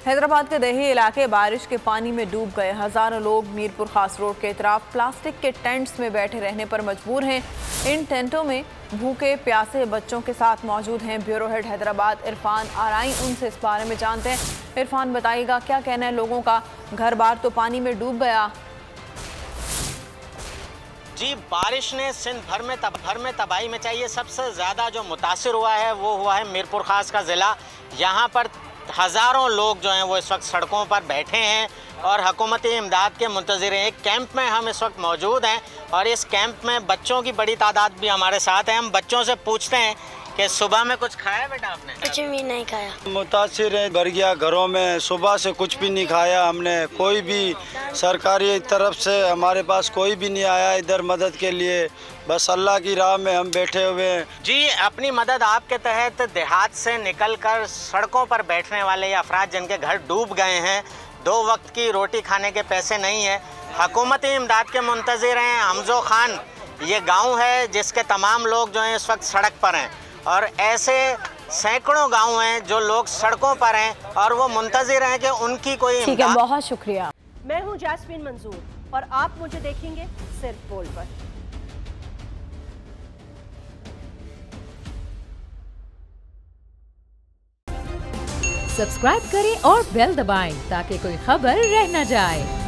हैदराबाद के दही इलाके बारिश के पानी में डूब गए। हजारों लोग मीरपुर खास रोड के तरफ प्लास्टिक के टेंट्स में बैठे रहने पर मजबूर हैं। इन टेंटों में भूखे प्यासे बच्चों के साथ मौजूद हैं। ब्यूरो हेड हैदराबाद इरफान आराई उनसे इस बारे में जानते हैं। इरफान, बताइएगा क्या कहना है लोगों का? घर बार तो पानी में डूब गया। जी, बारिश ने सिंध भर में तबाही मचाई है। सबसे ज़्यादा जो मुतासिर हुआ है वो हुआ है मीरपुर खास का ज़िला। यहाँ पर हज़ारों लोग जो हैं वो इस वक्त सड़कों पर बैठे हैं और हुकूमती इमदाद के मुंतज़िर हैं। एक कैंप में हम इस वक्त मौजूद हैं और इस कैंप में बच्चों की बड़ी तादाद भी हमारे साथ है। हम बच्चों से पूछते हैं कि सुबह में कुछ खाया बेटा आपने? कुछ भी नहीं खाया। मुतासिर है, भर गया घरों में। सुबह से कुछ भी नहीं खाया हमने। कोई भी सरकारी तरफ से हमारे पास कोई भी नहीं आया इधर मदद के लिए। बस अल्लाह की राह में हम बैठे हुए हैं। जी, अपनी मदद आपके तहत देहात से निकलकर सड़कों पर बैठने वाले अफराद जिनके घर डूब गए हैं, 2 वक्त की रोटी खाने के पैसे नहीं है, हुकूमती इमदाद के मुंतज़िर हैं। हमजो खान ये गाँव है जिसके तमाम लोग जो हैं इस वक्त सड़क पर हैं और ऐसे सैकड़ों गांव हैं जो लोग सड़कों पर हैं और वो मुंतज़िर हैं कि उनकी कोई। ठीक है, बहुत शुक्रिया। मैं हूं जैस्मीन मंजूर और आप मुझे देखेंगे सिर्फ बोल पर। सब्सक्राइब करें और बेल दबाएं ताकि कोई खबर रह न जाए।